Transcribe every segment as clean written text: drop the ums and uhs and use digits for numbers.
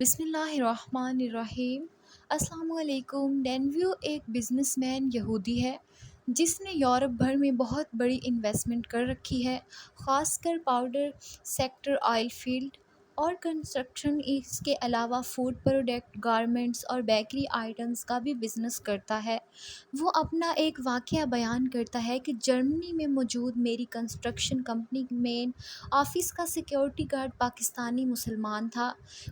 بسم اللہ الرحمن الرحیم۔ السلام علیکم۔ ڈینویو ایک بزنس مین یہودی ہے جس نے یورپ بھر میں بہت بڑی انویسٹمنٹ کر رکھی ہے، خاص کر پاؤڈر سیکٹر، آئل فیلڈ اور کنسٹرکشن۔ اس کے علاوہ فوڈ پروڈکٹ، گارمنٹس اور بیکری آئٹمز کا بھی بزنس کرتا ہے۔ وہ اپنا ایک واقعہ بیان کرتا ہے کہ جرمنی میں موجود میری کنسٹرکشن کمپنی مین آفس کا سیکیورٹی گارڈ پاکستانی مسلمان تھا۔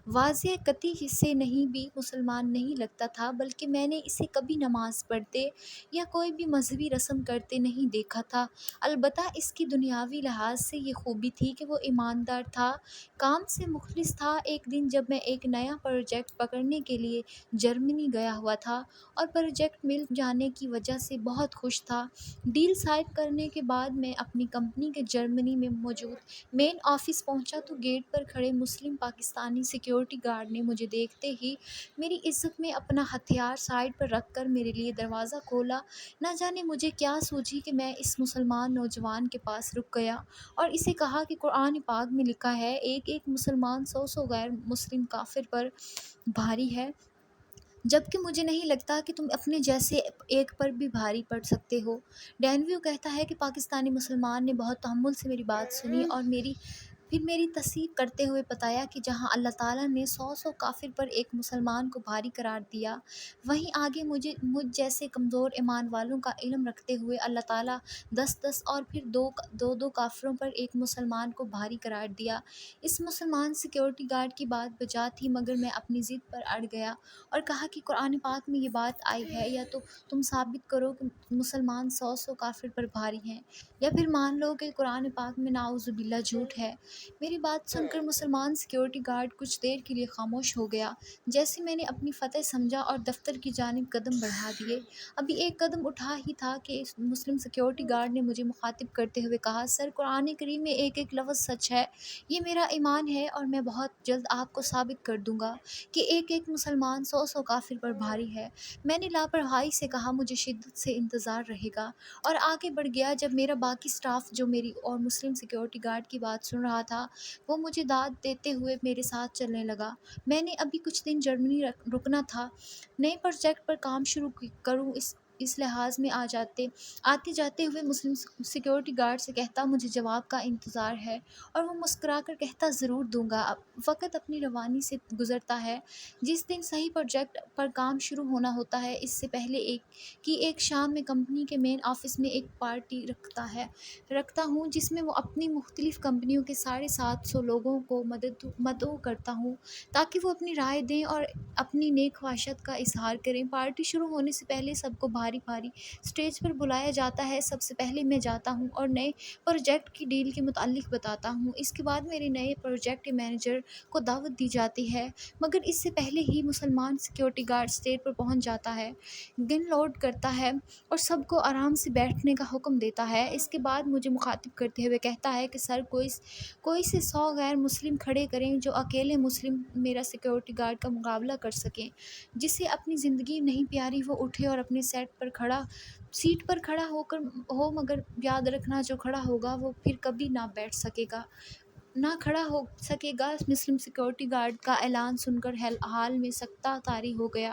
واضح قطعی سے نہیں بھی مسلمان نہیں لگتا تھا، بلکہ میں نے اسے کبھی نماز پڑھتے یا کوئی بھی مذہبی رسم کرتے نہیں دیکھا تھا۔ البتہ اس کی دنیاوی لحاظ سے یہ خوبی تھی کہ وہ ایماندار تھا، کام سے مخلص تھا۔ ایک دن جب میں ایک نیا پروجیکٹ پکڑنے کے لیے جرمنی گیا ہوا تھا اور پروجیکٹ مل جانے کی وجہ سے بہت خوش تھا، ڈیل سائن کرنے کے بعد میں اپنی کمپنی کے جرمنی میں موجود مین آفس پہنچا تو گیٹ پر کھڑے مسلم پاکستانی سیکیورٹی گارڈ نے مجھے دیکھتے ہی میری عزت میں اپنا ہتھیار سائیڈ پر رکھ کر میرے لیے دروازہ کھولا۔ نہ جانے مجھے کیا سوچی کہ میں اس مسلمان نوجوان کے پاس رک گیا اور اسے کہا کہ قرآن پاک میں لکھا ہے، ایک ایک مسلمان سو غیر مسلم کافر پر بھاری ہے، جبکہ مجھے نہیں لگتا کہ تم اپنے جیسے ایک پر بھی بھاری پڑ سکتے ہو۔ ڈینویو کہتا ہے کہ پاکستانی مسلمان نے بہت تحمل سے میری بات سنی اور پھر میری تصدیق کرتے ہوئے بتایا کہ جہاں اللہ تعالیٰ نے سو کافر پر ایک مسلمان کو بھاری قرار دیا، وہیں آگے مجھ جیسے کمزور ایمان والوں کا علم رکھتے ہوئے اللہ تعالیٰ 10 اور پھر دو کافروں پر ایک مسلمان کو بھاری قرار دیا۔ اس مسلمان سیکیورٹی گارڈ کی بات بجا تھی، مگر میں اپنی ضد پر اڑ گیا اور کہا کہ قرآن پاک میں یہ بات آئی ہے، یا تو تم ثابت کرو کہ مسلمان سو کافر پر بھاری ہیں، یا پھر مان لو کہ قرآن پاک میں نعوذ باللہ جھوٹ ہے۔ میری بات سن کر مسلمان سیکیورٹی گارڈ کچھ دیر کے لیے خاموش ہو گیا۔ جیسے میں نے اپنی فتح سمجھا اور دفتر کی جانب قدم بڑھا دیے۔ ابھی ایک قدم اٹھا ہی تھا کہ مسلم سیکیورٹی گارڈ نے مجھے مخاطب کرتے ہوئے کہا، سر، قرآن کریم میں ایک ایک لفظ سچ ہے، یہ میرا ایمان ہے اور میں بہت جلد آپ کو ثابت کر دوں گا کہ ایک ایک مسلمان سو کافر پر بھاری ہے۔ میں نے لاپرواہی سے کہا، مجھے شدت سے انتظار رہے گا، اور آگے بڑھ گیا۔ جب میرا باقی سٹاف جو میری اور مسلم سیکیورٹی گارڈ کی بات سن رہا تھا، وہ مجھے داد دیتے ہوئے میرے ساتھ چلنے لگا۔ میں نے ابھی کچھ دن جرمنی رکنا تھا، نئے پروجیکٹ پر کام شروع کروں، اس لحاظ میں آتے جاتے ہوئے مسلم سیکیورٹی گارڈ سے کہتا، مجھے جواب کا انتظار ہے، اور وہ مسکرا کر کہتا، ضرور دوں گا۔ وقت اپنی روانی سے گزرتا ہے۔ جس دن صحیح پروجیکٹ پر کام شروع ہونا ہوتا ہے، اس سے پہلے ایک شام میں کمپنی کے مین آفس میں ایک پارٹی رکھتا ہوں، جس میں وہ اپنی مختلف کمپنیوں کے 750 لوگوں کو مدعو کرتا ہوں تاکہ وہ اپنی رائے دیں اور اپنی نیک خواہشات کا اظہار کریں۔ پارٹی شروع ہونے سے پہلے سب کو بھاری اسٹیج پر بلایا جاتا ہے۔ سب سے پہلے میں جاتا ہوں اور نئے پروجیکٹ کی ڈیل کے متعلق بتاتا ہوں۔ اس کے بعد میرے نئے پروجیکٹ کے مینیجر کو دعوت دی جاتی ہے، مگر اس سے پہلے ہی مسلمان سیکیورٹی گارڈ اسٹیج پر پہنچ جاتا ہے، گن لوڈ کرتا ہے اور سب کو آرام سے بیٹھنے کا حکم دیتا ہے۔ اس کے بعد مجھے مخاطب کرتے ہوئے کہتا ہے کہ سر، کوئی سے 100 غیر مسلم کھڑے کریں جو اکیلے مسلم میرا سیکیورٹی گارڈ کا مقابلہ کر سکیں۔ جسے اپنی زندگی نہیں پیاری، وہ اٹھے اور اپنے سیٹ پر کھڑا ہو مگر یاد رکھنا، جو کھڑا ہوگا وہ پھر کبھی نہ بیٹھ سکے گا، نہ کھڑا ہو سکے گا۔ مسلم سیکیورٹی گارڈ کا اعلان سن کر حال میں سکتہ طاری ہو گیا۔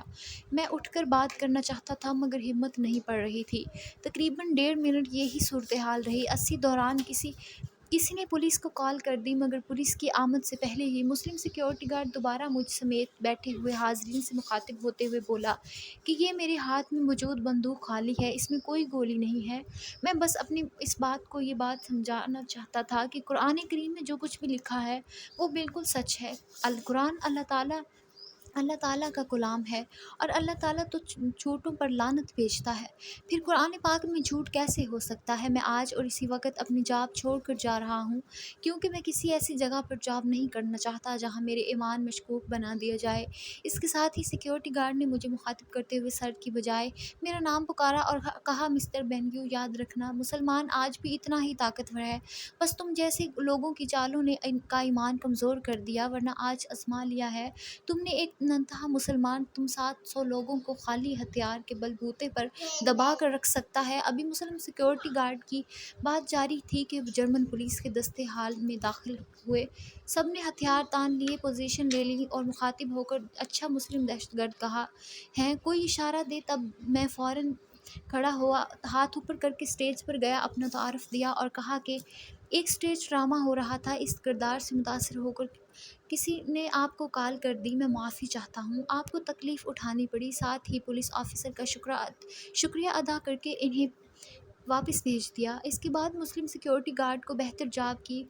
میں اٹھ کر بات کرنا چاہتا تھا، مگر ہمت نہیں پڑ رہی تھی۔ تقریباً 1.5 منٹ یہی صورتحال رہی۔ اسی دوران کسی نے پولیس کو کال کر دی، مگر پولیس کی آمد سے پہلے ہی مسلم سیکیورٹی گارڈ دوبارہ مجھ سمیت بیٹھے ہوئے حاضرین سے مخاطب ہوتے ہوئے بولا کہ یہ میرے ہاتھ میں موجود بندوق خالی ہے، اس میں کوئی گولی نہیں ہے۔ میں بس اپنی اس بات کو یہ بات سمجھانا چاہتا تھا کہ قرآن کریم میں جو کچھ بھی لکھا ہے وہ بالکل سچ ہے۔ القرآن اللہ تعالیٰ کا کلام ہے، اور اللہ تعالیٰ تو جھوٹوں پر لعنت بھیجتا ہے۔ پھر قرآن پاک میں جھوٹ کیسے ہو سکتا ہے؟ میں آج اور اسی وقت اپنی جاب چھوڑ کر جا رہا ہوں، کیونکہ میں کسی ایسی جگہ پر جاب نہیں کرنا چاہتا جہاں میرے ایمان مشکوک بنا دیا جائے۔ اس کے ساتھ ہی سیکیورٹی گارڈ نے مجھے مخاطب کرتے ہوئے سر کی بجائے میرا نام پکارا اور کہا، مسٹر ڈینویو، یاد رکھنا، مسلمان آج بھی اتنا ہی طاقتور ہے، بس تم جیسے لوگوں کی چالوں نے ان کا ایمان کمزور کر دیا، ورنہ آج آزما لیا ہے تم نے ایک ننتہا مسلمان تم 700 لوگوں کو خالی ہتھیار کے بل بوتے پر دبا کر رکھ سکتا ہے؟ ابھی مسلم سیکورٹی گارڈ کی بات جاری تھی کہ جرمن پولیس کے دستے حال میں داخل ہوئے، سب نے ہتھیار تان لیے، پوزیشن لے لی اور مخاطب ہو کر اچھا مسلم دہشت گرد کہا ہے کوئی اشارہ دے، تب میں فوراً کھڑا ہوا، ہاتھ اوپر کر کے اسٹیج پر گیا، اپنا تعارف دیا اور کہا کہ ایک اسٹیج ڈرامہ ہو رہا تھا، اس کردار سے متاثر ہو کر کسی نے آپ کو کال کر دی، میں معافی چاہتا ہوں، آپ کو تکلیف اٹھانی پڑی۔ ساتھ ہی پولیس آفیسر کا شکریہ ادا کر کے انہیں واپس بھیج دیا۔ اس کے بعد مسلم سیکورٹی گارڈ کو بہتر جواب کی،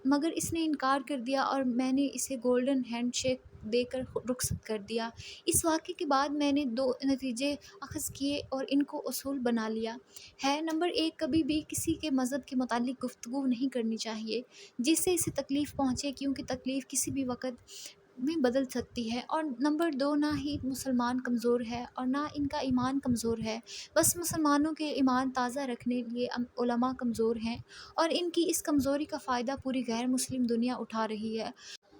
مگر اس نے انکار کر دیا اور میں نے اسے گولڈن ہینڈ شیک دے کر رخصت کر دیا۔ اس واقعے کے بعد میں نے 2 نتیجے اخذ کیے اور ان کو اصول بنا لیا ہے۔ نمبر 1، کبھی بھی کسی کے مذہب کے متعلق گفتگو نہیں کرنی چاہیے جس سے اسے تکلیف پہنچے، کیونکہ تکلیف کسی بھی وقت میں بدل سکتی ہے۔ اور نمبر 2، نہ ہی مسلمان کمزور ہے اور نہ ان کا ایمان کمزور ہے، بس مسلمانوں کے ایمان تازہ رکھنے لیے علماء کمزور ہیں اور ان کی اس کمزوری کا فائدہ پوری غیر مسلم دنیا اٹھا رہی ہے۔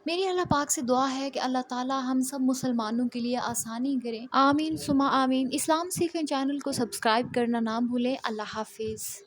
میری اللہ پاک سے دعا ہے کہ اللہ تعالی ہم سب مسلمانوں کے لیے آسانی کرے، آمین ثم آمین۔ اسلام سیکھیں چینل کو سبسکرائب کرنا نہ بھولیں۔ اللہ حافظ۔